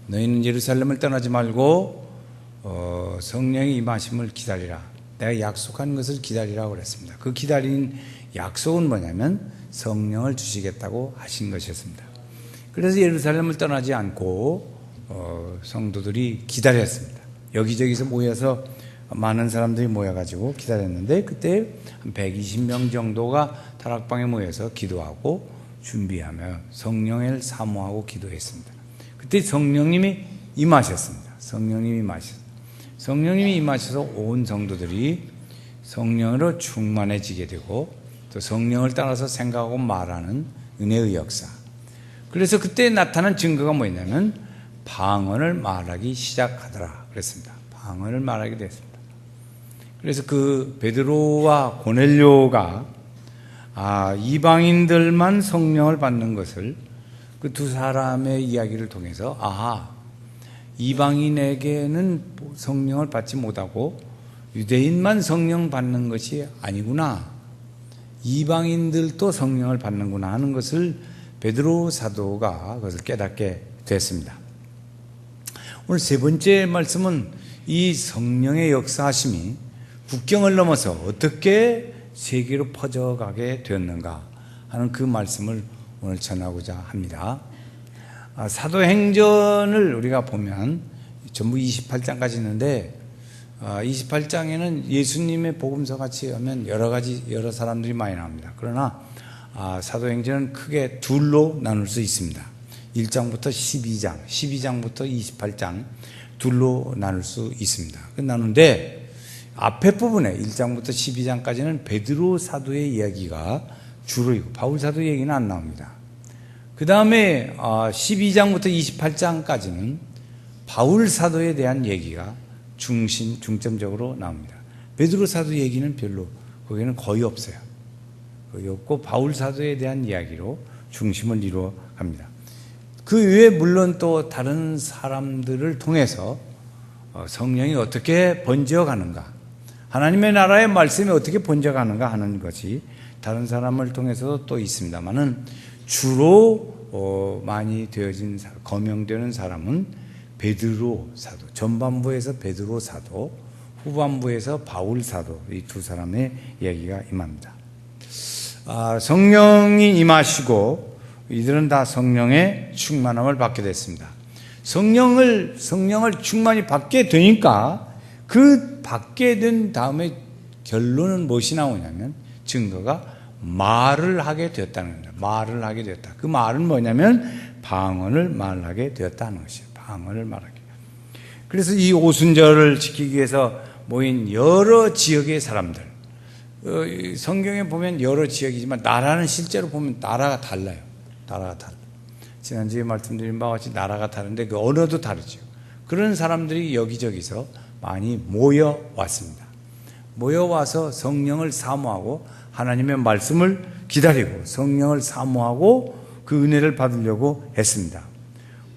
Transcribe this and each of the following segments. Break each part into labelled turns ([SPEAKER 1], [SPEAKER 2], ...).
[SPEAKER 1] 너희는 예루살렘을 떠나지 말고 성령의 임하심을 기다리라. 내가 약속한 것을 기다리라고 그랬습니다. 그 기다린 약속은 뭐냐면 성령을 주시겠다고 하신 것이었습니다. 그래서 예루살렘을 떠나지 않고 성도들이 기다렸습니다. 여기저기서 모여서 많은 사람들이 모여가지고 기다렸는데, 그때 한 120명 정도가 다락방에 모여서 기도하고 준비하며 성령을 사모하고 기도했습니다. 그때 성령님이 임하셨습니다. 성령님이 임하셔서 온 성도들이 성령으로 충만해지게 되고, 또 성령을 따라서 생각하고 말하는 은혜의 역사. 그래서 그때 나타난 증거가 뭐였냐면 방언을 말하기 시작하더라 그랬습니다. 방언을 말하게 됐습니다. 그래서 그 베드로와 고넬료가 이방인들만 성령을 받는 것을 그 두 사람의 이야기를 통해서 이방인에게는 성령을 받지 못하고 유대인만 성령 받는 것이 아니구나, 이방인들도 성령을 받는구나 하는 것을 베드로 사도가 그것을 깨닫게 됐습니다. 오늘 세 번째 말씀은 이 성령의 역사하심이 국경을 넘어서 어떻게 세계로 퍼져가게 되었는가 하는 그 말씀을 오늘 전하고자 합니다. 사도행전을 우리가 보면 전부 28장까지 있는데, 28장에는 예수님의 복음서 같이 하면 여러 사람들이 많이 나옵니다. 그러나 사도행전은 크게 둘로 나눌 수 있습니다. 1장부터 12장, 12장부터 28장 둘로 나눌 수 있습니다. 나누는데 앞에 부분에 1장부터 12장까지는 베드로 사도의 이야기가 주로 있고 바울 사도 얘기는 안 나옵니다. 그 다음에 12장부터 28장까지는 바울 사도에 대한 얘기가 중점적으로 나옵니다. 베드로 사도 얘기는 별로 거기는 거의 없어요. 거의 없고 바울 사도에 대한 이야기로 중심을 이루어 갑니다. 그 외에 물론 또 다른 사람들을 통해서 성령이 어떻게 번져가는가, 하나님의 나라의 말씀이 어떻게 번져가는가 하는 것이 다른 사람을 통해서도 또 있습니다만은 주로 많이 되어진 거명되는 사람은 베드로 사도, 전반부에서 베드로 사도, 후반부에서 바울 사도, 이 두 사람의 이야기가 임합니다. 성령이 임하시고 이들은 다 성령의 충만함을 받게 됐습니다. 성령을 충만히 받게 되니까 그 받게 된 다음에 결론은 무엇이 나오냐면, 증거가 말을 하게 되었다는 겁니다. 말을 하게 되었다. 그 말은 뭐냐면 방언을 말하게 되었다는 것이에요. 방언을 말하게. 그래서 이 오순절을 지키기 위해서 모인 여러 지역의 사람들, 성경에 보면 여러 지역이지만 나라는 실제로 보면 나라가 달라요. 나라가 달라요. 지난주에 말씀드린 바와 같이 나라가 다른데 그 언어도 다르죠. 그런 사람들이 여기저기서 많이 모여왔습니다. 모여와서 성령을 사모하고 하나님의 말씀을 기다리고 성령을 사모하고 그 은혜를 받으려고 했습니다.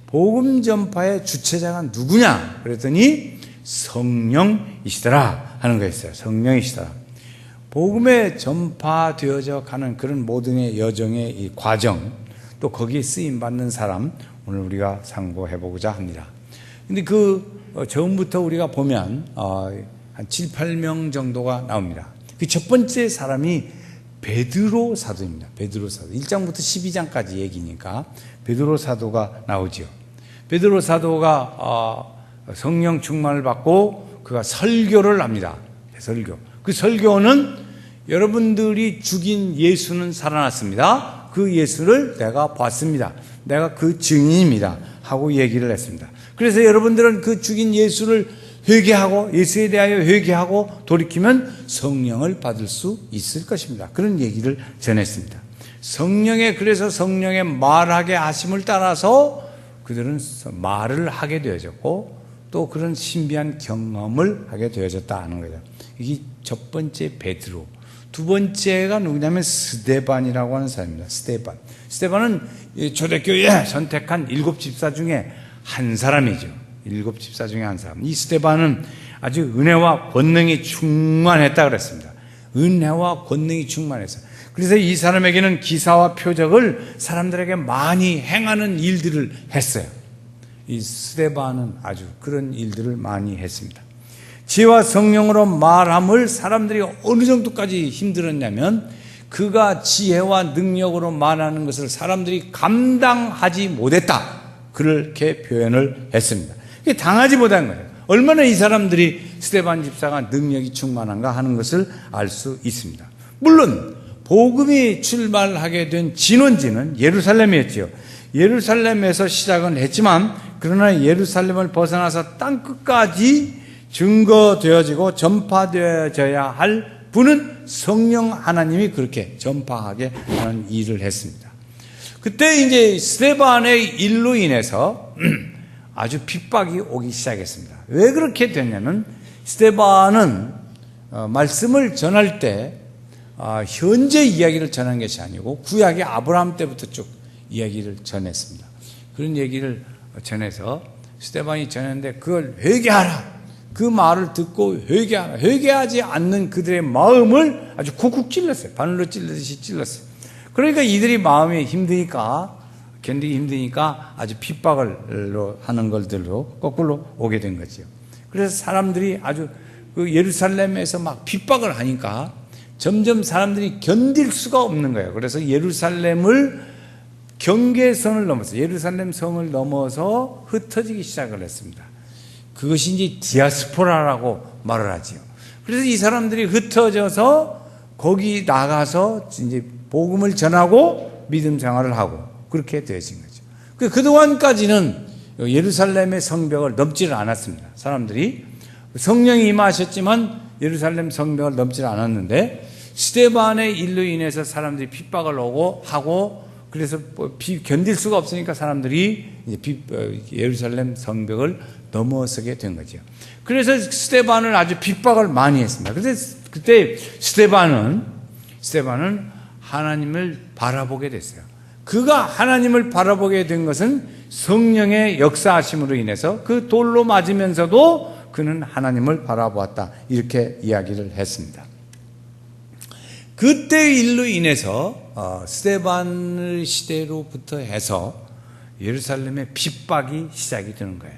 [SPEAKER 1] 복음 전파의 주체자가 누구냐 그랬더니 성령이시더라 하는 거였어요. 성령이시더라. 복음에 전파되어져 가는 그런 모든의 여정의 이 과정, 또 거기에 쓰임받는 사람, 오늘 우리가 상고해보고자 합니다. 근데 처음부터 우리가 보면 한 7, 8명 정도가 나옵니다. 그 첫 번째 사람이 베드로 사도입니다. 베드로 사도. 1장부터 12장까지 얘기니까 베드로 사도가 나오죠. 베드로 사도가 성령 충만을 받고 그가 설교를 합니다. 설교. 그 설교는 여러분들이 죽인 예수는 살아났습니다. 그 예수를 내가 봤습니다. 내가 그 증인입니다. 하고 얘기를 했습니다. 그래서 여러분들은 그 죽인 예수를 회개하고 예수에 대하여 회개하고 돌이키면 성령을 받을 수 있을 것입니다. 그런 얘기를 전했습니다. 그래서 성령의 말하게 하심을 따라서 그들은 말을 하게 되어졌고 또 그런 신비한 경험을 하게 되어졌다 하는 거죠. 이게 첫 번째 베드로. 두 번째가 누구냐면 스데반이라고 하는 사람입니다. 스데반은 초대교회에 선택한 7집사 중에 한 사람이죠. 7집사 중에 한 사람. 이 스데반은 아주 은혜와 권능이 충만했다 그랬습니다. 은혜와 권능이 충만해서. 그래서 이 사람에게는 기사와 표적을 사람들에게 많이 행하는 일들을 했어요. 이 스데반은 아주 그런 일들을 많이 했습니다. 지혜와 성령으로 말함을 사람들이 어느 정도까지 힘들었냐면 그가 지혜와 능력으로 말하는 것을 사람들이 감당하지 못했다. 그렇게 표현을 했습니다. 당하지 못한 거예요. 얼마나 이 사람들이 스데반 집사가 능력이 충만한가 하는 것을 알 수 있습니다. 물론 복음이 출발하게 된 진원지는 예루살렘이었지요. 예루살렘에서 시작은 했지만 그러나 예루살렘을 벗어나서 땅끝까지 증거되어지고 전파되어져야 할 분은 성령 하나님이 그렇게 전파하게 하는 일을 했습니다. 그때 이제 스데반의 일로 인해서 아주 핍박이 오기 시작했습니다. 왜 그렇게 됐냐면 스데반은 말씀을 전할 때 현재 이야기를 전한 것이 아니고 구약의 아브라함 때부터 쭉 이야기를 전했습니다. 그런 얘기를 전해서 스데반이 전했는데 그걸 회개하라. 그 말을 듣고 회개하라. 회개하지 않는 그들의 마음을 아주 쿡쿡 찔렀어요. 바늘로 찔르듯이 찔렀어요. 그러니까 이들이 마음이 힘드니까 견디기 힘드니까 아주 핍박을 하는 것들로 거꾸로 오게 된 거죠. 그래서 사람들이 아주 그 예루살렘에서 막 핍박을 하니까 점점 사람들이 견딜 수가 없는 거예요. 그래서 예루살렘을 경계선을 넘어서 예루살렘 성을 넘어서 흩어지기 시작을 했습니다. 그것이 이제 디아스포라라고 말을 하지요. 그래서 이 사람들이 흩어져서 거기 나가서 이제 복음을 전하고 믿음 생활을 하고 그렇게 되어진 거죠. 그동안까지는 예루살렘의 성벽을 넘지를 않았습니다. 사람들이 성령이 임하셨지만 예루살렘 성벽을 넘지를 않았는데 스데반의 일로 인해서 사람들이 핍박을 오고 하고 그래서 견딜 수가 없으니까 사람들이 예루살렘 성벽을 넘어서게 된 거죠. 그래서 스데반을 아주 핍박을 많이 했습니다. 그래서 그때 스데반은 하나님을 바라보게 됐어요. 그가 하나님을 바라보게 된 것은 성령의 역사하심으로 인해서 그 돌로 맞으면서도 그는 하나님을 바라보았다. 이렇게 이야기를 했습니다. 그때의 일로 인해서 스데반의 시대로부터 해서 예루살렘의 핍박이 시작이 되는 거예요.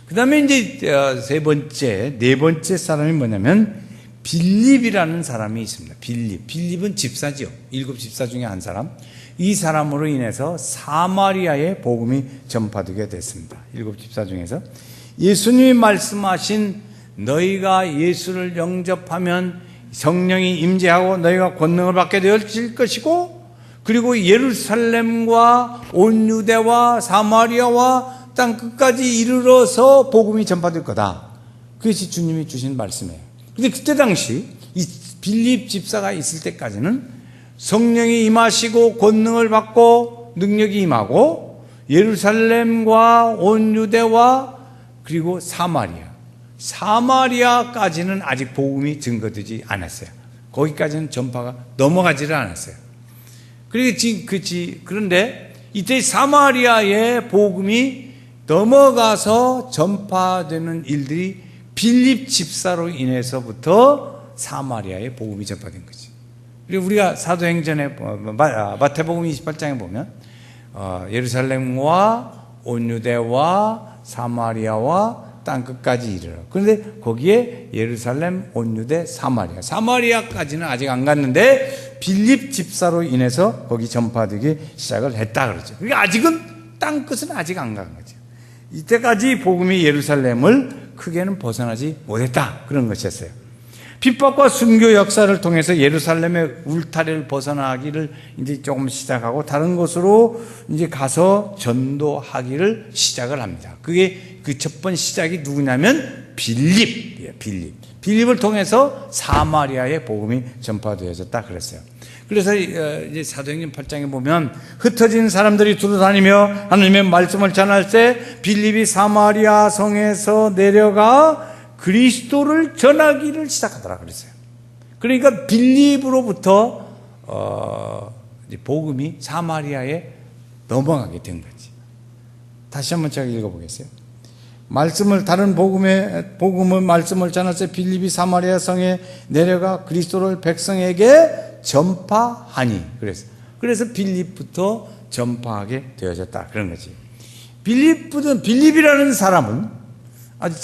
[SPEAKER 1] 그 다음에 이제 네 번째 사람이 뭐냐면 빌립이라는 사람이 있습니다. 빌립은 집사죠. 7 집사 중에 한 사람. 이 사람으로 인해서 사마리아의 복음이 전파되게 됐습니다. 7 집사 중에서 예수님이 말씀하신 너희가 예수를 영접하면 성령이 임재하고 너희가 권능을 받게 되어질 것이고 그리고 예루살렘과 온 유대와 사마리아와 땅 끝까지 이르러서 복음이 전파될 거다. 그것이 주님이 주신 말씀이에요. 근데 그때 당시 이 빌립 집사가 있을 때까지는 성령이 임하시고 권능을 받고 능력이 임하고 예루살렘과 온 유대와 그리고 사마리아까지는 아직 복음이 증거되지 않았어요. 거기까지는 전파가 넘어가지를 않았어요. 그런데 이때 사마리아의 복음이 넘어가서 전파되는 일들이 빌립 집사로 인해서부터 사마리아의 복음이 전파된 거지. 그리고 우리가 사도행전에 마태복음 28장에 보면 예루살렘과 온 유대와 사마리아와 땅끝까지 이르러. 그런데 거기에 예루살렘, 온 유대, 사마리아까지는 아직 안 갔는데 빌립 집사로 인해서 거기 전파되기 시작을 했다 그러죠. 그러니까 아직은 땅끝은 아직 안 간 거죠. 이때까지 복음이 예루살렘을 크게는 벗어나지 못했다 그런 것이었어요. 핍박과 순교 역사를 통해서 예루살렘의 울타리를 벗어나기를 이제 조금 시작하고 다른 곳으로 이제 가서 전도하기를 시작을 합니다. 그게 그 첫 번째 시작이 누구냐면 빌립을 통해서 사마리아의 복음이 전파되어졌다 그랬어요. 그래서 이제 사도행전 8장에 보면 흩어진 사람들이 두루다니며 하나님의 말씀을 전할 때 빌립이 사마리아 성에서 내려가 그리스도를 전하기를 시작하더라 그랬어요. 그러니까 빌립으로부터 복음이 사마리아에 넘어가게 된 거지. 다시 한번 제가 읽어보겠어요. 다른 복음의 말씀을 전할 때 빌립이 사마리아 성에 내려가 그리스도를 백성에게 전파하니. 그래서 빌립부터 전파하게 되어졌다 그런 거지. 빌립이라는 사람은 아주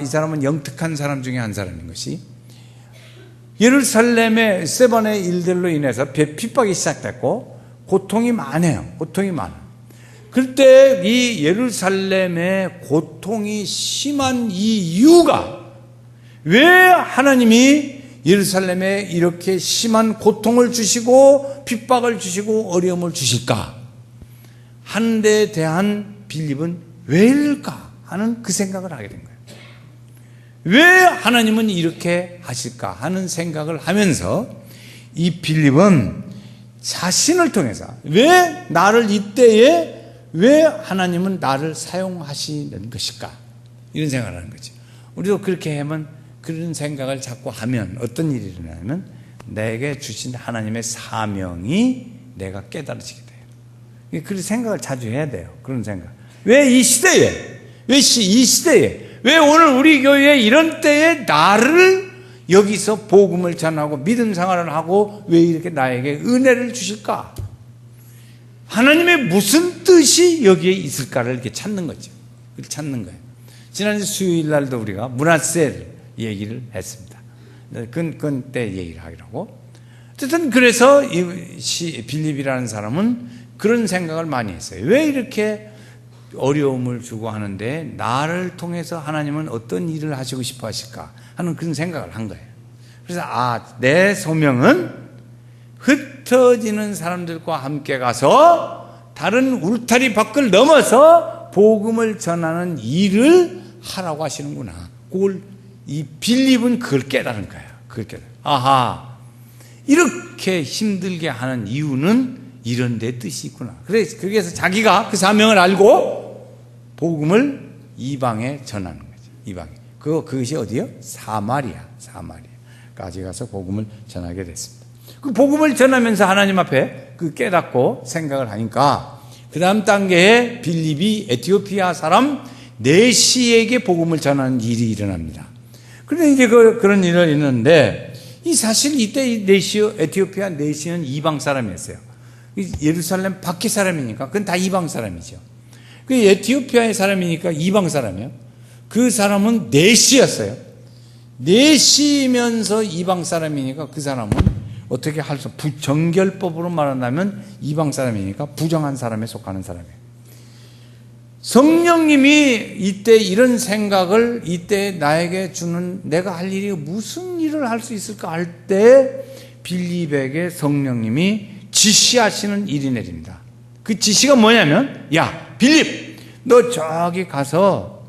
[SPEAKER 1] 이 사람은 영특한 사람 중에 한 사람인 것이, 예루살렘의 스데반의 일들로 인해서 핍박이 시작됐고 고통이 많아요. 고통이 많아. 그때 이 예루살렘의 고통이 심한 이 이유가, 왜 하나님이 예루살렘에 이렇게 심한 고통을 주시고 핍박을 주시고 어려움을 주실까 하는 데에 대한 빌립은 왜일까 하는 그 생각을 하게 된 거예요. 왜 하나님은 이렇게 하실까 하는 생각을 하면서 이 빌립은 자신을 통해서 왜 나를 이때에 왜 하나님은 나를 사용하시는 것일까 이런 생각을 하는 거죠. 우리도 그렇게 하면, 그런 생각을 자꾸 하면 어떤 일이 일어나냐면 내게 주신 하나님의 사명이 내가 깨달아지게 돼요. 그런 생각을 자주 해야 돼요. 그런 생각. 왜 이 시대에, 이 시대에, 왜 오늘 우리 교회에 이런 때에 나를 여기서 복음을 전하고 믿음 생활을 하고 왜 이렇게 나에게 은혜를 주실까? 하나님의 무슨 뜻이 여기에 있을까를 이렇게 찾는 거죠. 찾는 거예요. 지난주 수요일 날도 우리가 문하세 얘기를 했습니다. 그건 때 얘기를 하기라고. 어쨌든 그래서 이 빌립이라는 사람은 그런 생각을 많이 했어요. 왜 이렇게 어려움을 주고 하는데 나를 통해서 하나님은 어떤 일을 하시고 싶어 하실까 하는 그런 생각을 한 거예요. 그래서 내 소명은 흩어지는 사람들과 함께 가서 다른 울타리 밖을 넘어서 복음을 전하는 일을 하라고 하시는구나. 그걸 이 빌립은 그걸 깨달은 거예요. 그걸 깨달은. 이렇게 힘들게 하는 이유는 이런 데 뜻이 있구나. 그래서 자기가 그 사명을 알고 복음을 이방에 전하는 거죠. 이방에. 그것이 어디요? 사마리아까지 가서 복음을 전하게 됐습니다. 그 복음을 전하면서 하나님 앞에 그 깨닫고 생각을 하니까 그 다음 단계에 빌립이 에티오피아 사람 네시에게 복음을 전하는 일이 일어납니다. 그런데 이제 그런 일이 있는데 사실 이때 에티오피아 네시는 이방 사람이었어요. 예루살렘 밖의 사람이니까 그건 다 이방 사람이죠. 그 에티오피아의 사람이니까 이방 사람이에요. 그 사람은 네시였어요. 네시면서 이방 사람이니까 그 사람은 어떻게 할 수, 정결법으로 말한다면 이방 사람이니까 부정한 사람에 속하는 사람이에요. 성령님이 이때 이런 생각을 이때 나에게 주는, 내가 할 일이 무슨 일을 할 수 있을까 할 때 빌립에게 성령님이 지시하시는 일이 내립니다. 그 지시가 뭐냐면, 야 빌립, 너 저기 가서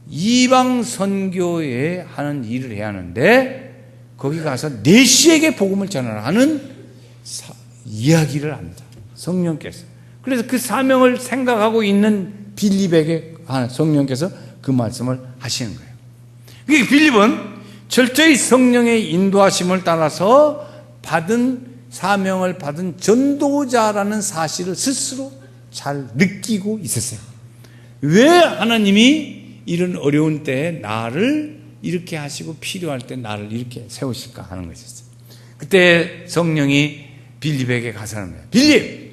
[SPEAKER 1] 이방 선교에 하는 일을 해야 하는데 거기 가서 네시에게 복음을 전하라 하는 이야기를 합니다. 성령께서. 그래서 그 사명을 생각하고 있는 빌립에게 성령께서 그 말씀을 하시는 거예요. 그러니까 빌립은 철저히 성령의 인도하심을 따라서 사명을 받은 전도자라는 사실을 스스로 잘 느끼고 있었어요. 왜 하나님이 이런 어려운 때에 나를 이렇게 하시고 필요할 때 나를 이렇게 세우실까 하는 것이었어요. 그때 성령이 빌립에게 가사하는 거예요. 빌립,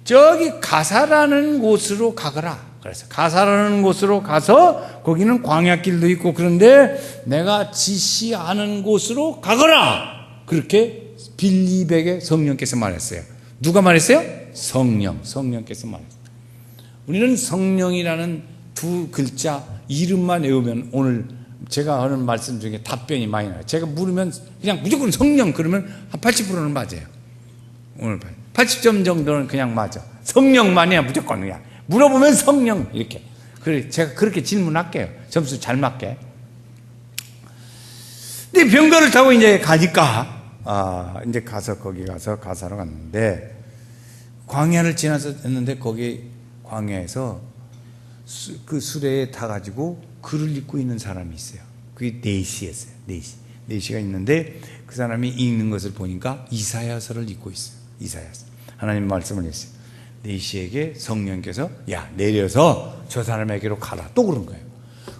[SPEAKER 1] 저기 가사라는 곳으로 가거라. 그래서 가사라는 곳으로 가서 거기는 광야길도 있고 그런데 내가 지시하는 곳으로 가거라. 그렇게 빌립에게 성령께서 말했어요. 누가 말했어요? 성령께서 말했어요. 우리는 성령이라는 두 글자 이름만 외우면 오늘 제가 하는 말씀 중에 답변이 많이 나요. 제가 물으면 그냥 무조건 성령 그러면 한 80%는 맞아요. 오늘 80점 정도는 그냥 맞아. 성령만이야 무조건 그냥. 물어보면 성령 이렇게. 그래 제가 그렇게 질문할게요. 점수 잘 맞게. 근데 병거를 타고 이제 가니까 이제 거기 가서 가사로 갔는데 광야를 지나서 했는데 거기 광야에서 그 수레에 타가지고 글을 읽고 있는 사람이 있어요. 그게 네시였어요. 네시가 있는데 그 사람이 읽는 것을 보니까 이사야서를 읽고 있어요. 이사야서. 하나님 말씀을 했어요. 네시에게 성령께서 야 내려서 저 사람에게로 가라. 또 그런 거예요.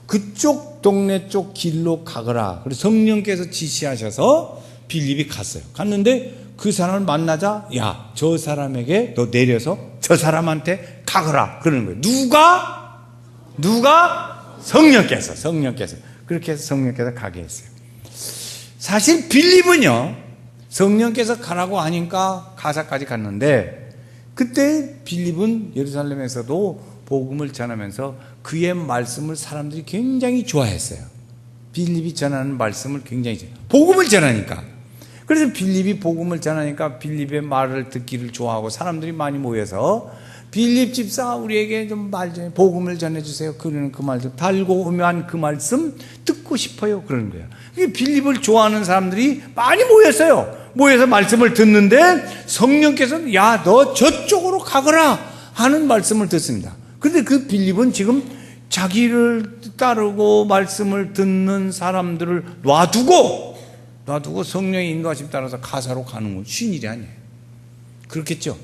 [SPEAKER 1] 그쪽 동네 쪽 길로 가거라. 그래서 성령께서 지시하셔서 빌립이 갔어요. 갔는데 그 사람을 만나자 야 저 사람에게 너 내려서 저 사람한테 가거라. 그러는 거예요. 누가? 누가? 성령께서. 그렇게 해서 성령께서 가게 했어요. 사실 빌립은요, 성령께서 가라고 하니까 가사까지 갔는데, 그때 빌립은 예루살렘에서도 복음을 전하면서 그의 말씀을 사람들이 굉장히 좋아했어요. 빌립이 전하는 말씀을 굉장히 복음을 전하니까. 그래서 빌립이 복음을 전하니까 빌립의 말을 듣기를 좋아하고 사람들이 많이 모여서 빌립 집사 우리에게 좀 복음을 전해주세요. 그러는 그 말씀 달고 오면 그 말씀 듣고 싶어요. 그러는 거예요. 빌립을 좋아하는 사람들이 많이 모였어요. 모여서 말씀을 듣는데 성령께서 야, 너 저쪽으로 가거라 하는 말씀을 듣습니다. 그런데 그 빌립은 지금 자기를 따르고 말씀을 듣는 사람들을 놔두고 성령의 인도하심 따라서 가사로 가는 건 쉬운 일이 아니에요. 그렇겠죠?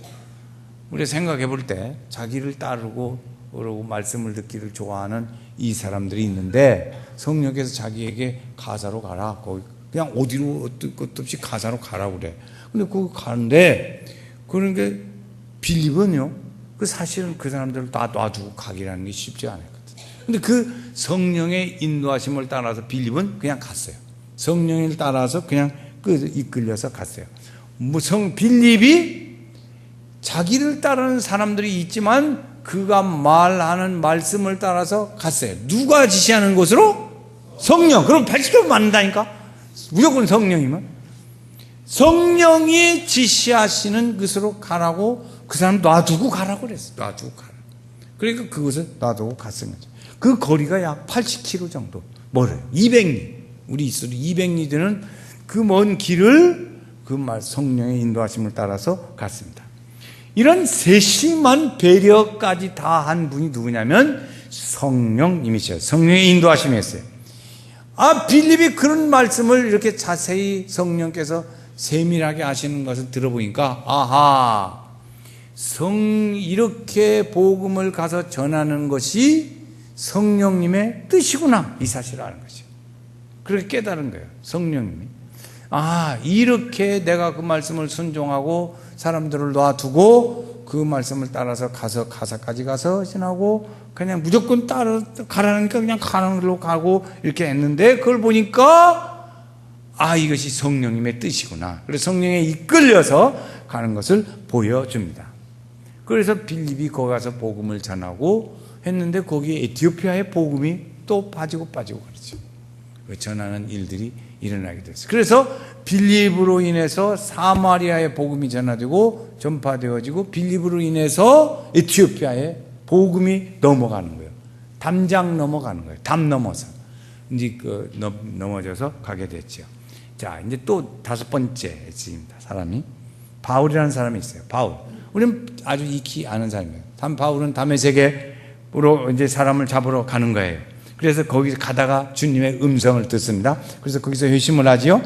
[SPEAKER 1] 우리가 생각해 볼 때 자기를 따르고 그러고 말씀을 듣기를 좋아하는 이 사람들이 있는데 성령께서 자기에게 가사로 가라. 그냥 어디로 것도 없이 가사로 가라 그래. 근데 그거 가는데 그러니까 빌립은요. 사실은 그 사람들을 다 놔두고 가기라는 게 쉽지 않았거든요. 근데 그 성령의 인도하심을 따라서 빌립은 그냥 갔어요. 성령을 따라서 그냥 이끌려서 갔어요. 빌립이 자기를 따르는 사람들이 있지만 그가 말하는 말씀을 따라서 갔어요. 누가 지시하는 곳으로? 성령. 그럼 80% 맞는다니까? 무조건 성령이면. 성령이 지시하시는 곳으로 가라고 그 사람 놔두고 가라고 그랬어요. 놔두고 가라. 그러니까 그것을 놔두고 갔은 거죠. 그 거리가 약 80km 정도 멀어요. 200리. 우리 있어도 200리 되는 그 먼 길을 성령의 인도하심을 따라서 갔습니다. 이런 세심한 배려까지 다 한 분이 누구냐면 성령님이셔요. 성령의 인도하심이었어요. 빌립이 그런 말씀을 이렇게 자세히 성령께서 세밀하게 하시는 것을 들어보니까 이렇게 복음을 가서 전하는 것이 성령님의 뜻이구나 이 사실을 아는 거죠. 그렇게 깨달은 거예요. 성령님이 이렇게 내가 그 말씀을 순종하고 사람들을 놔두고 그 말씀을 따라서 가서 가사까지 가서 지나고 그냥 무조건 가라니까 그냥 가는 길로 가고 이렇게 했는데 그걸 보니까 이것이 성령님의 뜻이구나. 그래서 성령에 이끌려서 가는 것을 보여줍니다. 그래서 빌립이 거기 가서 복음을 전하고 했는데 거기에 에티오피아의 복음이 또 빠지고 그렇죠. 전하는 일들이 일어나게 됐어요. 그래서 빌립으로 인해서 사마리아의 복음이 전파되어지고 빌립으로 인해서 에티오피아의 복음이 넘어가는 거예요. 담장 넘어가는 거예요. 담 넘어서 이제 넘어져서 가게 됐죠. 자, 이제 또 5번째입니다. 사람이 바울이라는 사람이 있어요. 바울. 우리는 아주 익히 아는 사람이에요. 바울은 다메섹으로 이제 사람을 잡으러 가는 거예요. 그래서 거기서 가다가 주님의 음성을 듣습니다. 그래서 거기서 회심을 하지요.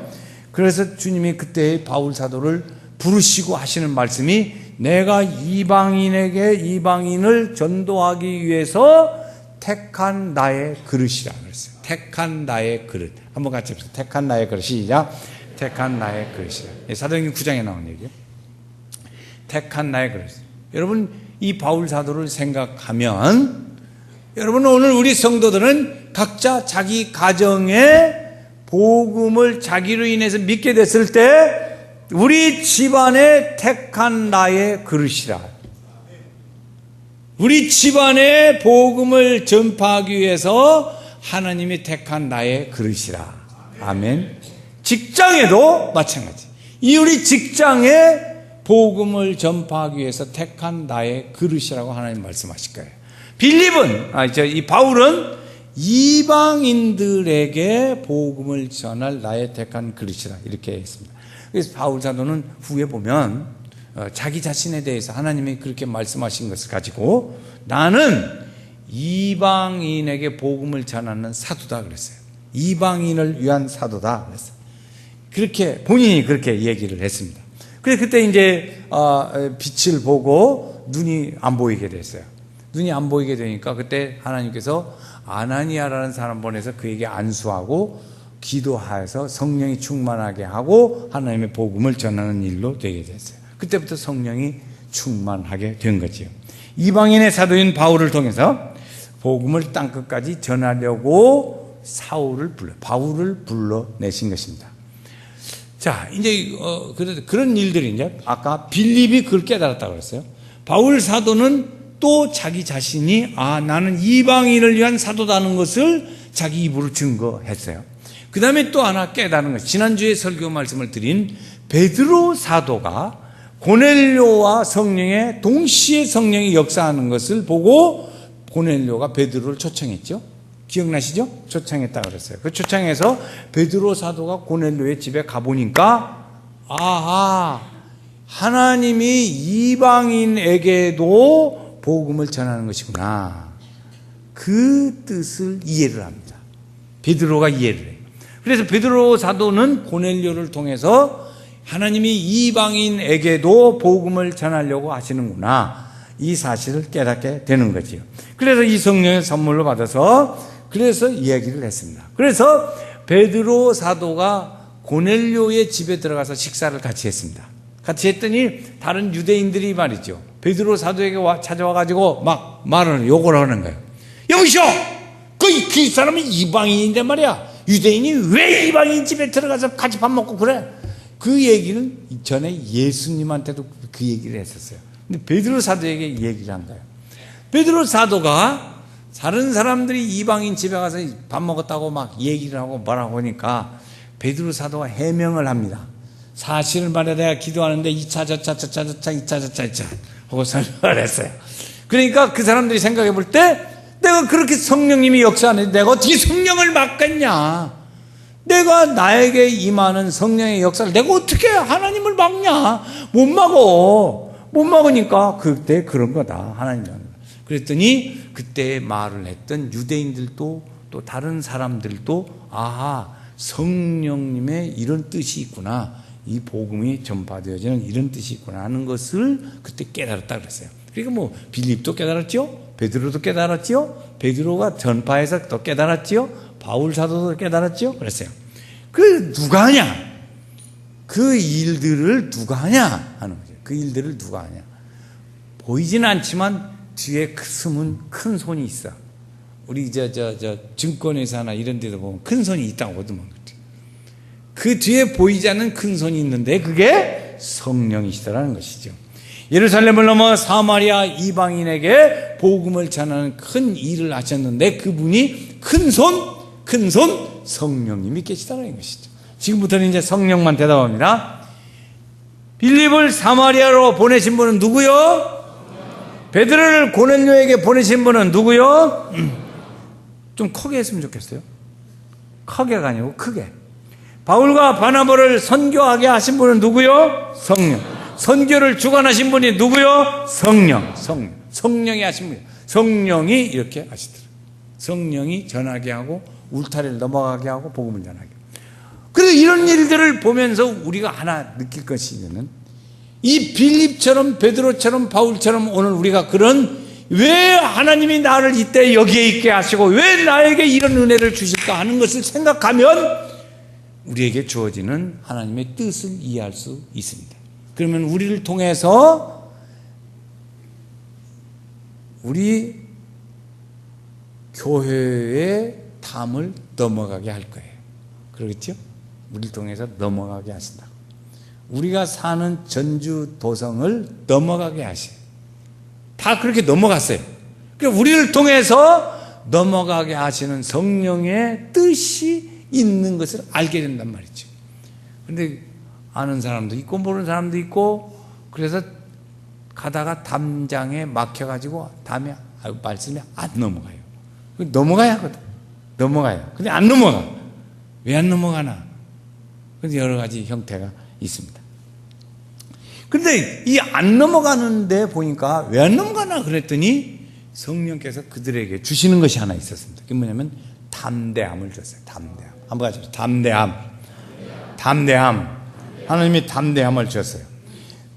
[SPEAKER 1] 그래서 주님이 그때 바울 사도를 부르시고 하시는 말씀이 내가 이방인을 전도하기 위해서 택한 나의 그릇이라 그랬어요. 택한 나의 그릇. 한번 같이 해보세요. 택한 나의 그릇. 시작. 택한 나의 그릇이라. 사도행전 9장에 나온 얘기예요. 택한 나의 그릇. 여러분 이 바울 사도를 생각하면 여러분 오늘 우리 성도들은 각자 자기 가정에 복음을 자기로 인해서 믿게 됐을 때 우리 집안에 택한 나의 그릇이라. 우리 집안에 복음을 전파하기 위해서 하나님이 택한 나의 그릇이라. 아멘. 직장에도 마찬가지. 이 우리 직장에 복음을 전파하기 위해서 택한 나의 그릇이라고 하나님 말씀하실 거예요. 빌립은, 이 바울은 이방인들에게 복음을 전할 나의 택한 그릇이라 이렇게 했습니다. 그래서 바울 사도는 후에 보면 자기 자신에 대해서 하나님이 그렇게 말씀하신 것을 가지고 나는 이방인에게 복음을 전하는 사도다 그랬어요. 이방인을 위한 사도다 그랬어요. 그렇게 본인이 그렇게 얘기를 했습니다. 그래서 그때 이제 빛을 보고 눈이 안 보이게 됐어요. 눈이 안 보이게 되니까 그때 하나님께서 아나니아라는 사람 보내서 그에게 안수하고 기도하여서 성령이 충만하게 하고 하나님의 복음을 전하는 일로 되게 됐어요. 그때부터 성령이 충만하게 된 거지요. 이방인의 사도인 바울을 통해서 복음을 땅끝까지 전하려고 바울을 불러내신 것입니다. 자, 이제 그런 일들이 이제 아까 빌립이 그걸 깨달았다고 그랬어요. 바울 사도는 또 자기 자신이 나는 이방인을 위한 사도다는 것을 자기 입으로 증거했어요. 그 다음에 또 하나 깨달은 것, 지난주에 설교 말씀을 드린 베드로 사도가 고넬료와 성령의 동시에 성령이 역사하는 것을 보고 고넬료가 베드로를 초청했죠. 기억나시죠? 초청했다 그랬어요. 그 초청해서 베드로 사도가 고넬료의 집에 가보니까 하나님이 이방인에게도 복음을 전하는 것이구나. 그 뜻을 이해를 합니다. 베드로가 이해를 해요. 그래서 베드로 사도는 고넬료를 통해서 하나님이 이방인에게도 복음을 전하려고 하시는구나, 이 사실을 깨닫게 되는 거지요. 그래서 이 성령의 선물로 받아서 그래서 이야기를 했습니다. 그래서 베드로 사도가 고넬료의 집에 들어가서 식사를 같이 했습니다. 같이 했더니 다른 유대인들이 말이죠, 베드로 사도에게 찾아와가지고 막 욕을 하는 거예요. 여보시오, 그 사람은 이방인인데 말이야, 유대인이 왜 이방인 집에 들어가서 같이 밥 먹고 그래? 그 얘기는 전에 예수님한테도 그 얘기를 했었어요. 근데 베드로 사도에게 이 얘기를 한 거예요. 베드로 사도가 다른 사람들이 이방인 집에 가서 밥 먹었다고 막 얘기를 하고 뭐라고 하니까 베드로 사도가 해명을 합니다. 사실을 말해 내가 기도하는데 2차 저차 2차 저차 하고 설명을 했어요. 그러니까 그 사람들이 생각해 볼 때 내가 그렇게 성령님이 역사하는데 내가 어떻게 성령을 막겠냐, 내가 나에게 임하는 성령의 역사를 내가 어떻게 하나님을 막냐, 못 막으니까 그때 그런 거다, 하나님이라는 거. 그랬더니 그때 말을 했던 유대인들도 또 다른 사람들도 성령님의 이런 뜻이 있구나, 이 복음이 전파되어지는 이런 뜻이 있구나 하는 것을 그때 깨달았다 그랬어요. 그러니까 빌립도 깨달았죠, 베드로도 깨달았죠, 베드로가 전파해서 또 깨달았죠, 바울 사도도 깨달았죠. 그랬어요. 그 누가 하냐? 그 일들을 누가 하냐 하는 거죠. 그 일들을 누가 하냐? 보이지는 않지만 뒤에 숨은 큰 손이 있어. 우리 증권회사나 이런 데도 보면 큰 손이 있다고 보면 그 뒤에 보이지 않는 큰 손이 있는데 그게 성령이시다라는 것이죠. 예루살렘을 넘어 사마리아 이방인에게 복음을 전하는 큰 일을 하셨는데 그분이 큰 손 성령님이 계시다는 것이죠. 지금부터는 이제 성령만 대답합니다. 빌립을 사마리아로 보내신 분은 누구요? 베드로를 고넬료에게 보내신 분은 누구요? 좀 크게 했으면 좋겠어요. 크게가 아니고 크게. 바울과 바나바를 선교하게 하신 분은 누구요? 성령. 선교를 주관하신 분이 누구요? 성령이 하신 분이에요. 성령이 이렇게 하시더라고요. 성령이 전하게 하고 울타리를 넘어가게 하고 복음을 전하게 하고. 그래서 이런 일들을 보면서 우리가 하나 느낄 것이 있는, 이 빌립처럼 베드로처럼 바울처럼 오늘 우리가 왜 하나님이 나를 이때 여기에 있게 하시고 왜 나에게 이런 은혜를 주실까 하는 것을 생각하면 우리에게 주어지는 하나님의 뜻을 이해할 수 있습니다. 그러면 우리를 통해서 우리 교회의 담을 넘어가게 할 거예요. 그렇죠? 우리를 통해서 넘어가게 하신다. 우리가 사는 전주 도성을 넘어가게 하셔요. 다 그렇게 넘어갔어요. 그러니까 우리를 통해서 넘어가게 하시는 성령의 뜻이 있는 것을 알게 된단 말이죠. 그런데 아는 사람도 있고 모르는 사람도 있고, 그래서 가다가 담장에 막혀가지고 다음에 말씀이 안 넘어가요. 넘어가야 하거든. 넘어가요. 근데 안 넘어가. 왜 안 넘어가나? 근데 여러 가지 형태가 있습니다. 근데 이 안 넘어가는데 보니까 왜 안 넘어가나 그랬더니 성령께서 그들에게 주시는 것이 하나 있었습니다. 그게 뭐냐면 담대함을 줬어요. 담대함. 한번 가죠. 담대함. 하나님이 담대함을 주셨어요.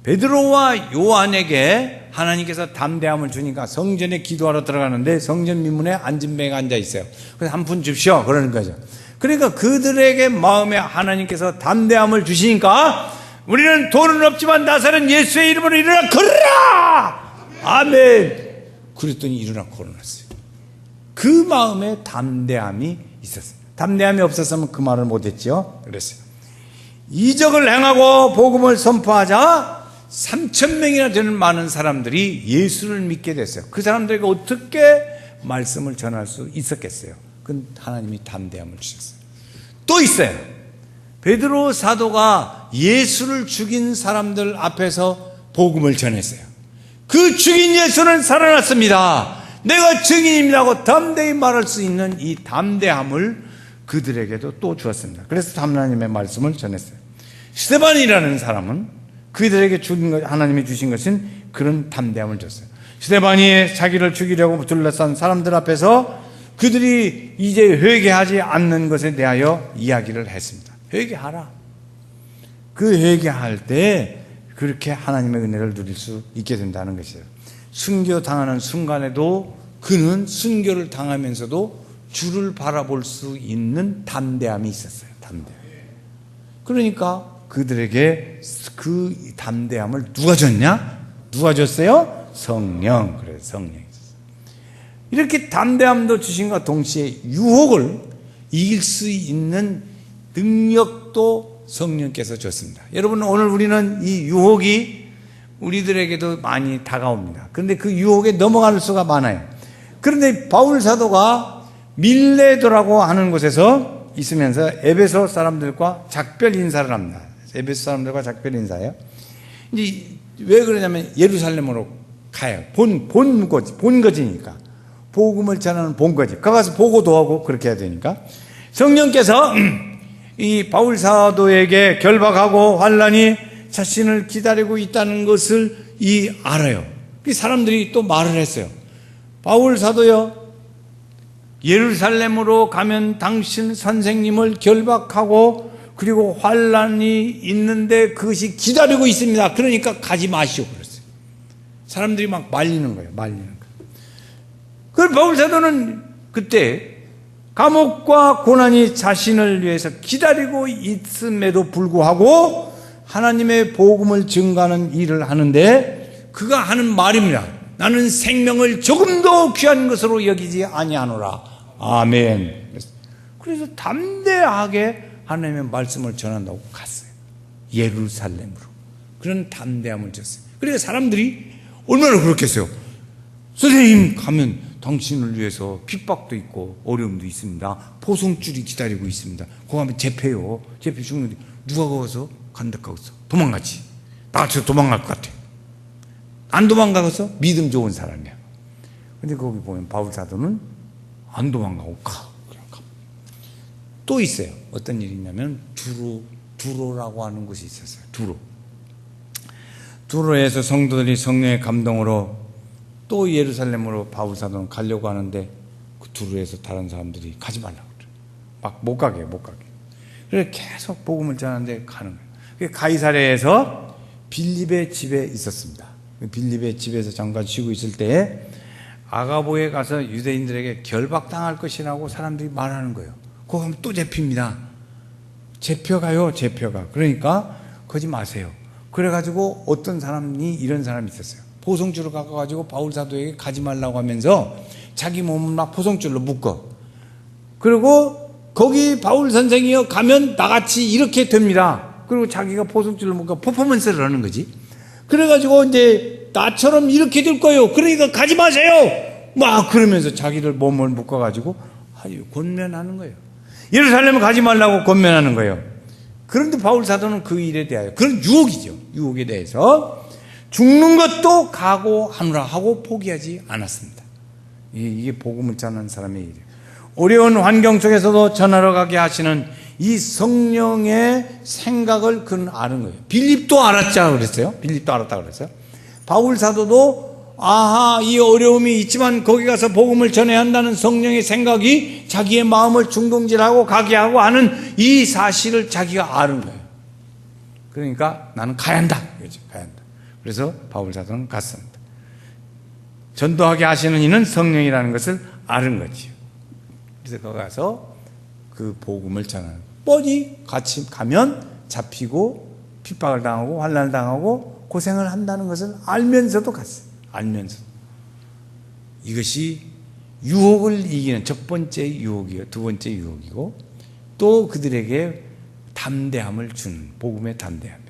[SPEAKER 1] 베드로와 요한에게 하나님께서 담대함을 주니까 성전에 기도하러 들어가는데 성전 민문에 앉은 배가 앉아 있어요. 그래서 한 푼 줍시오 그러는 거죠. 그러니까 그들에게 마음에 하나님께서 담대함을 주시니까 우리는 돈은 없지만 나사렛 예수의 이름으로 일어나 걸으라! 아멘! 그랬더니 일어나 걸어놨어요. 그 마음에 담대함이 있었어요. 담대함이 없었으면 그 말을 못했죠. 그랬어요. 이적을 행하고 복음을 선포하자 3,000명이나 되는 많은 사람들이 예수를 믿게 됐어요. 그 사람들에게 어떻게 말씀을 전할 수 있었겠어요? 그건 하나님이 담대함을 주셨어요. 또 있어요. 베드로 사도가 예수를 죽인 사람들 앞에서 복음을 전했어요. 그 죽인 예수는 살아났습니다. 내가 증인입니다고 담대히 말할 수 있는 이 담대함을 그들에게도 또 주었습니다. 그래서 하나님의 말씀을 전했어요. 스데반이라는 사람은 그들에게 하나님이 주신 것은 그런 담대함을 줬어요. 스데반이 자기를 죽이려고 둘러싼 사람들 앞에서 그들이 이제 회개하지 않는 것에 대하여 이야기를 했습니다. 회개하라. 그 회개할 때 그렇게 하나님의 은혜를 누릴 수 있게 된다는 것이에요. 순교당하는 순간에도 그는 순교를 당하면서도 주를 바라볼 수 있는 담대함이 있었어요. 담대함. 그러니까 그들에게 그 담대함을 누가 줬냐? 누가 줬어요? 성령. 그래서 성령이 있었어요. 이렇게 담대함도 주신과 동시에 유혹을 이길 수 있는 능력도 성령께서 줬습니다. 여러분, 오늘 우리는 이 유혹이 우리들에게도 많이 다가옵니다. 그런데 그 유혹에 넘어갈 수가 많아요. 그런데 바울 사도가 밀레도라고 하는 곳에서 있으면서 에베소 사람들과 작별 인사를 합니다. 에베소 사람들과 작별 인사예요. 이제 왜 그러냐면 예루살렘으로 가요. 본거지니까. 복음을 전하는 본거지. 가서 보고도 하고 그렇게 해야 되니까. 성령께서 이 바울 사도에게 결박하고 환란이 자신을 기다리고 있다는 것을 알아요. 그 사람들이 또 말을 했어요. 바울 사도요, 예루살렘으로 가면 당신 선생님을 결박하고 그리고 환란이 있는데 그것이 기다리고 있습니다. 그러니까 가지 마시오 그랬어요. 사람들이 막 말리는 거예요. 그래서 바울 사도는 그때 감옥과 고난이 자신을 위해서 기다리고 있음에도 불구하고 하나님의 복음을 증거하는 일을 하는데 그가 하는 말입니다. 나는 생명을 조금도 귀한 것으로 여기지 아니하노라. 아멘. 그래서 담대하게 하나님의 말씀을 전한다고 갔어요. 예루살렘으로. 그런 담대함을 줬어요. 그러니까 사람들이 얼마나 그렇겠어요. 선생님 가면 당신을 위해서 핍박도 있고 어려움도 있습니다. 포송줄이 기다리고 있습니다. 거기 가면 재패요. 재패 죽는데 누가 거기서 간다고 했어? 도망가지. 나 같이 도망갈 것 같아. 안 도망가서 믿음 좋은 사람이야. 근데 거기 보면 바울 사도는 안 도망가고 가. 그냥 가. 또 있어요. 어떤 일이 있냐면 두로라고 하는 곳이 있었어요. 두로에서 성도들이 성령의 감동으로 또 예루살렘으로 바울 사도는 가려고 하는데 그 두로에서 다른 사람들이 가지 말라고 그래요. 막 못 가게. 그래서 계속 복음을 전하는데 가는 거예요. 가이사랴에서 빌립의 집에 있었습니다. 빌립의 집에서 잠깐 쉬고 있을 때 아가보에 가서 유대인들에게 결박당할 것이라고 사람들이 말하는 거예요. 거기 가면 또 잡힙니다. 잡혀가요. 그러니까 거지 마세요. 그래가지고 어떤 사람이 이런 사람이 있었어요. 포송줄을 갖고가지고 바울 사도에게 가지 말라고 하면서 자기 몸을 막 포송줄로 묶어. 그리고 거기 바울 선생이요 가면 나같이 이렇게 됩니다. 그리고 자기가 포송줄로 묶어 퍼포먼스를 하는 거지. 그래가지고 이제 나처럼 이렇게 될 거예요. 그러니까 가지 마세요. 막 그러면서 자기를 몸을 묶어가지고 권면하는 거예요. 예루살렘을 가지 말라고 권면하는 거예요. 그런데 바울 사도는 그 일에 대하여 그런 유혹이죠. 유혹에 대해서 죽는 것도 각오하노라 하고 포기하지 않았습니다. 이게 복음을 전하는 사람의 일이에요. 어려운 환경 속에서도 전하러 가게 하시는 이 성령의 생각을 그는 아는 거예요. 빌립도 알았자 그랬어요. 빌립도 알았다 그랬어요. 바울 사도도 이 어려움이 있지만 거기 가서 복음을 전해야 한다는 성령의 생각이 자기의 마음을 중동질하고 가게 하고 하는 이 사실을 자기가 아는 거예요. 그러니까 나는 가야 한다. 가야 한다. 그래서 바울 사도는 갔습니다. 전도하게 하시는 이는 성령이라는 것을 아는 거지요. 그래서 거기 가서 그 복음을 전하는 뻔히 같이 가면 잡히고 핍박을 당하고 환난을 당하고 고생을 한다는 것을 알면서도 갔어요. 알면서 이것이 유혹을 이기는 첫 번째 유혹이요, 두 번째 유혹이고, 또 그들에게 담대함을 주는 복음의 담대함이에요.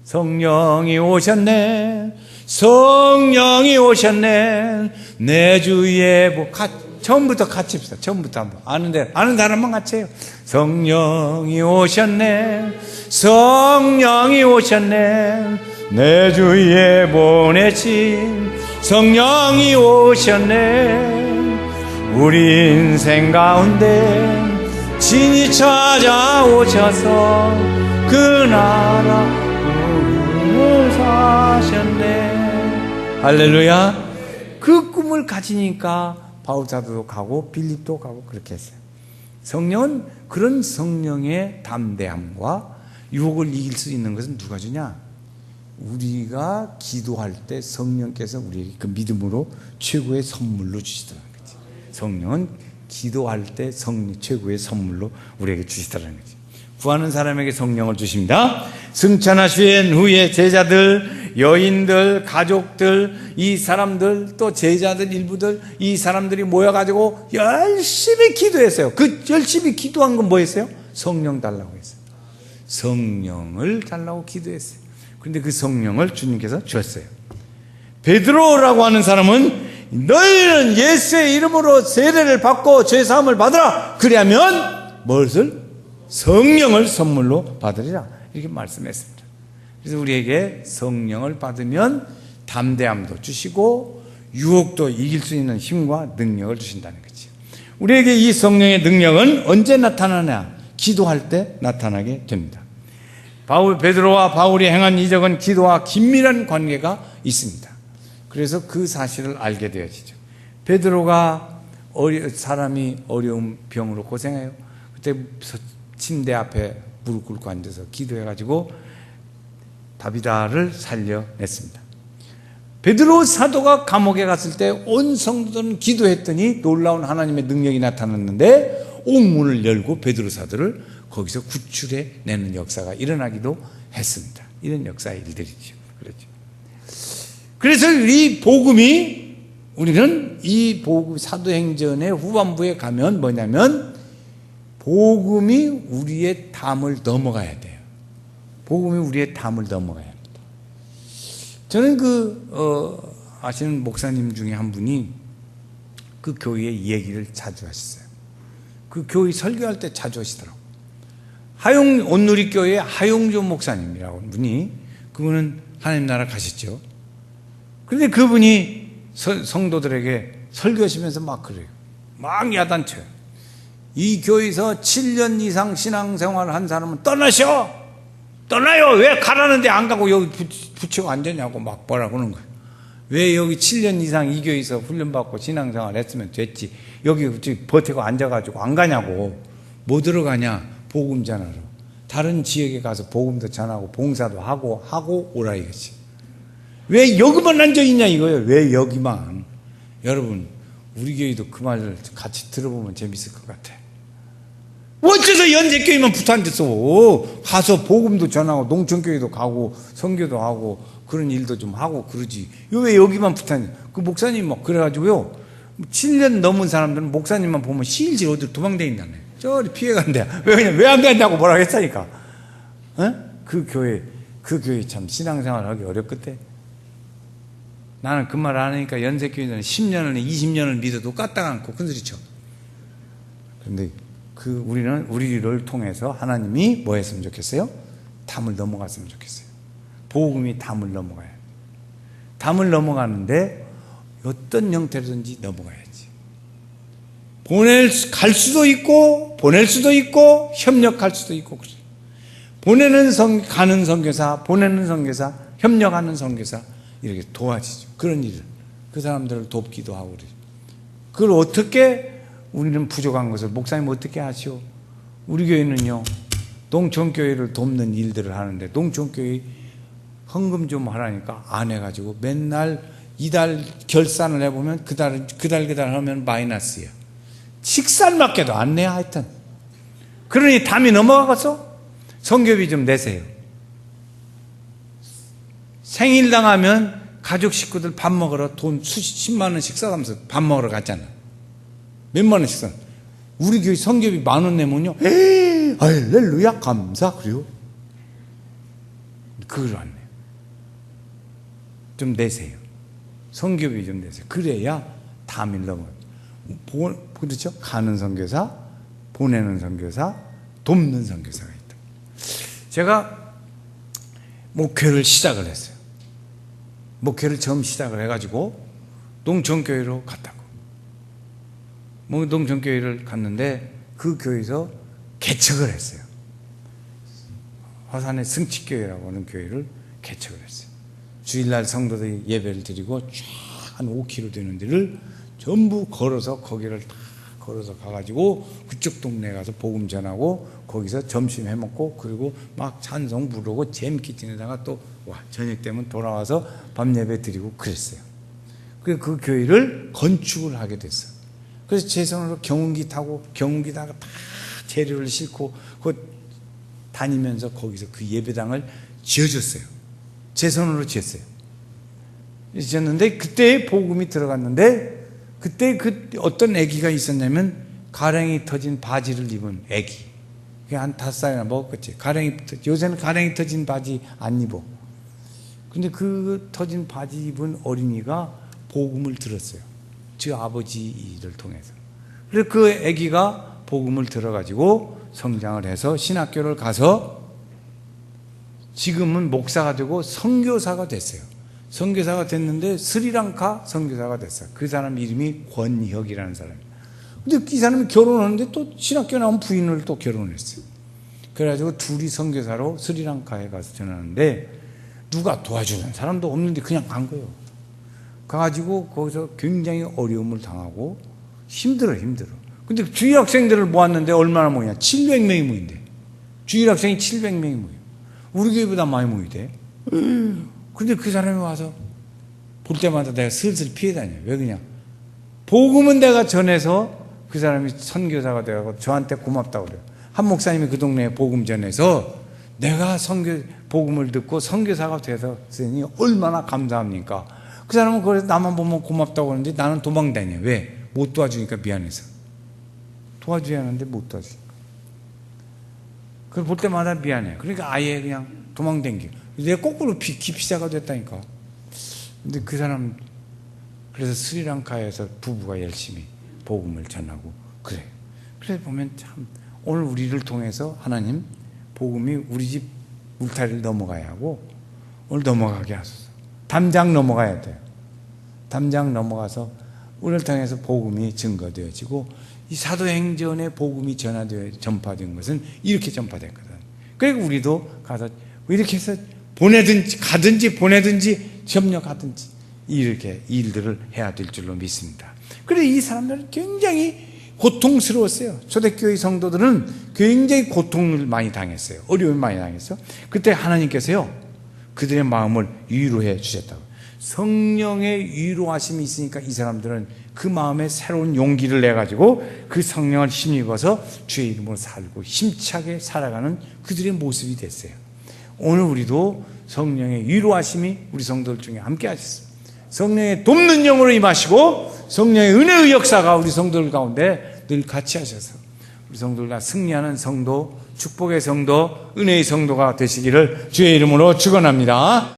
[SPEAKER 1] 성령이 오셨네, 성령이 오셨네, 내 주위에 처음부터 같이 합시다. 처음부터 한번 아는 사람만 같이 해요. 성령이 오셨네, 성령이 오셨네, 내 주위에 보내신 성령이 오셨네, 우리 인생 가운데 진히 찾아오셔서 그 나라 꿈을 사셨네. 할렐루야. 그 꿈을 가지니까 바울 사도도 가고 빌립도 가고 그렇게 했어요. 성령은, 그런 성령의 담대함과 유혹을 이길 수 있는 것은 누가 주냐? 우리가 기도할 때 성령께서 우리에게 그 믿음으로 최고의 선물로 주시더라는 거지. 성령은 기도할 때 최고의 선물로 우리에게 주시더라는 거지. 구하는 사람에게 성령을 주십니다. 승천하신 후에 제자들, 여인들, 가족들, 이 사람들, 또 제자들 일부들, 이 사람들이 모여가지고 열심히 기도했어요. 그 열심히 기도한 건 뭐였어요? 성령 달라고 했어요. 성령을 달라고 기도했어요. 그런데 그 성령을 주님께서 주었어요. 베드로라고 하는 사람은 너희는 예수의 이름으로 세례를 받고 죄사함을 받으라. 그리하면 무엇을? 성령을 선물로 받으리라. 이렇게 말씀했습니다. 그래서 우리에게 성령을 받으면 담대함도 주시고 유혹도 이길 수 있는 힘과 능력을 주신다는 거죠. 우리에게 이 성령의 능력은 언제 나타나냐? 기도할 때 나타나게 됩니다. 베드로와 바울이 행한 이적은 기도와 긴밀한 관계가 있습니다. 그래서 그 사실을 알게 되어지죠. 베드로가 사람이 어려운 병으로 고생해요. 그때 침대 앞에 무릎 꿇고 앉아서 기도해가지고 다비다를 살려냈습니다. 베드로 사도가 감옥에 갔을 때 온 성도들은 기도했더니 놀라운 하나님의 능력이 나타났는데 옥문을 열고 베드로 사도를 거기서 구출해내는 역사가 일어나기도 했습니다. 이런 역사의 일들이죠. 그렇죠. 그래서 이 복음이, 우리는 이 복음 사도행전의 후반부에 가면 뭐냐면 복음이 우리의 담을 넘어가야 돼요. 복음이 우리의 담을 넘어가야 합니다. 저는 아시는 목사님 중에 한 분이 그 교회의 얘기를 자주 하셨어요. 그 교회 설교할 때 자주 하시더라고요. 온누리교회의 하용조 목사님이라고 하는 분이, 그분은 하나님 나라 가셨죠. 그런데 그분이 성도들에게 설교하시면서 막 그래요. 막 야단쳐요. 이 교회에서 7년 이상 신앙생활을 한 사람은 떠나셔! 떠나요! 왜 가라는데 안 가고 여기 붙이고 앉았냐고 막 뭐라 그러는 거예요. 왜 여기 7년 이상 이 교회에서 훈련받고 신앙생활 했으면 됐지. 여기 버티고 앉아가지고 안 가냐고. 뭐 들어가냐? 복음 전하러. 다른 지역에 가서 복음도 전하고 봉사도 하고 오라 이거지. 왜 여기만 앉아있냐 이거예요. 왜 여기만. 여러분, 우리 교회도 그 말을 같이 들어보면 재밌을 것 같아. 어째서 연세교회만 붙어 앉았어? 가서 복음도 전하고 농촌교회도 가고 선교도 하고 그런 일도 좀 하고 그러지. 왜 여기만 붙어 앉아? 그 목사님 막 그래가지고요. 7년 넘은 사람들은 목사님만 보면 시일질 어디로 도망대 있다네. 저리 피해간대. 왜 안 갔냐고 뭐라고 했다니까. 그 교회 참 신앙생활 하기 어렵겠대. 나는 그 말 안 하니까 연세교회는 10년을 20년을 믿어도 까딱 않고 큰소리 쳐. 그런데 우리는 우리를 통해서 하나님이 뭐 했으면 좋겠어요? 담을 넘어갔으면 좋겠어요. 복음이 담을 넘어가야 돼. 담을 넘어가는데 어떤 형태로든지 넘어가야지. 갈 수도 있고 보낼 수도 있고 협력할 수도 있고 그래요. 가는 선교사, 보내는 선교사, 협력하는 선교사 이렇게 도와지죠. 그런 일을 그 사람들을 돕기도 하고 그래요. 그걸 어떻게 우리는 부족한 것을 목사님 어떻게 하시오? 우리 교회는요 농촌교회를 돕는 일들을 하는데 농촌교회 헌금 좀 하라니까 안 해가지고 맨날 이달 결산을 해보면 그달 하면 마이너스야. 식살맞게도 안 내 하여튼. 그러니 담이 넘어가서 선교비 좀 내세요. 생일 당하면 가족 식구들 밥 먹으러 돈 수십 10만 원씩 써가면서 밥 먹으러 갔잖아. 몇만 원씩 써. 우리 교회 성교비 10,000원 내면요, 에이, 할렐루야, 감사, 그래요? 그걸 안 내요. 좀 내세요. 성교비 좀 내세요. 그래야 다 밀러먹어요. 그렇죠? 가는 선교사, 보내는 선교사, 돕는 선교사가 있다. 제가 목회를 시작을 했어요. 목회를 처음 시작을 해가지고 농촌교회로 갔다고. 농촌교회를 갔는데 그 교회에서 개척을 했어요. 화산의 승치교회라고 하는 교회를 개척을 했어요. 주일날 성도들이 예배를 드리고 쫙 한 5km 되는 데를 전부 걸어서 거기를 다 걸어서 가가지고 그쪽 동네에 가서 복음 전하고 거기서 점심 해먹고 그리고 막 찬송 부르고 재밌게 지내다가 또 저녁 되면 돌아와서 밤 예배 드리고 그랬어요. 그 교회를 건축을 하게 됐어요. 그래서 제 손으로 경운기 타고 경운기다가 다 재료를 싣고 다니면서 거기서 그 예배당을 지어줬어요. 제 손으로 지었어요. 지었는데 그때 복음이 들어갔는데 그때 어떤 아기가 있었냐면 가랭이 터진 바지를 입은 아기. 한 5살이나 먹었겠지. 요새는 가랭이 터진 바지 안 입어. 근데 그 터진 바지 입은 어린이가 복음을 들었어요. 저 아버지 일을 통해서. 그래서 그 아기가 복음을 들어가지고 성장을 해서 신학교를 가서 지금은 목사가 되고 선교사가 됐어요. 선교사가 됐는데 스리랑카 선교사가 됐어요. 그 사람 이름이 권혁이라는 사람이에요. 근데 이 사람이 결혼하는데 또 신학교 나온 부인을 또 결혼했어요. 그래가지고 둘이 선교사로 스리랑카에 가서 전하는데 누가 도와주는 사람도 없는데 그냥 간 거예요. 가가지고 거기서 굉장히 어려움을 당하고 힘들어. 근데 주일 학생들을 모았는데 얼마나 모이냐? 700명이 모인대. 주일 학생이 700명이 모여. 우리 교회보다 많이 모이대. 근데 그 사람이 와서 볼 때마다 내가 슬슬 피해 다녀요. 왜 그냥? 복음은 내가 전해서 그 사람이 선교사가 되고 저한테 고맙다고 그래요. 한 목사님이 그 동네에 복음 전해서 내가 복음을 듣고 선교사가 되었으니 얼마나 감사합니까? 그 사람은 그래서 나만 보면 고맙다고 하는데 나는 도망다녀요. 왜? 못 도와주니까 미안해서. 도와줘야 하는데 못 도와주니까. 그걸 볼 때마다 미안해요. 그러니까 아예 그냥 도망다니고. 내가 거꾸로 기피자가 됐다니까. 근데 그 사람, 그래서 스리랑카에서 부부가 열심히 복음을 전하고 그래요. 그래서 보면 참, 오늘 우리를 통해서 하나님, 복음이 우리 집 울타리를 넘어가야 하고, 오늘 넘어가게 하소서. 담장 넘어가야 돼요. 담장 넘어가서 우리를 통해서 복음이 증거되어지고, 이 사도행전의 복음이 전파된 것은 이렇게 전파됐거든. 그리고 우리도 가서 이렇게 해서 가든지 보내든지 협력하든지 이렇게 일들을 해야 될 줄로 믿습니다. 그래서 이 사람들은 굉장히 고통스러웠어요. 초대교회 성도들은 굉장히 고통을 많이 당했어요. 어려움을 많이 당했어요. 그때 하나님께서요, 그들의 마음을 위로해 주셨다고. 성령의 위로하심이 있으니까 이 사람들은 그 마음에 새로운 용기를 내가지고 그 성령을 힘입어서 주의 이름으로 살고 힘차게 살아가는 그들의 모습이 됐어요. 오늘 우리도 성령의 위로하심이 우리 성도들 중에 함께 하셨습니다. 성령의 돕는 영으로 임하시고 성령의 은혜의 역사가 우리 성도들 가운데 늘 같이 하셔서 우리 성도들 다 승리하는 성도, 축복의 성도, 은혜의 성도가 되시기를 주의 이름으로 축원합니다.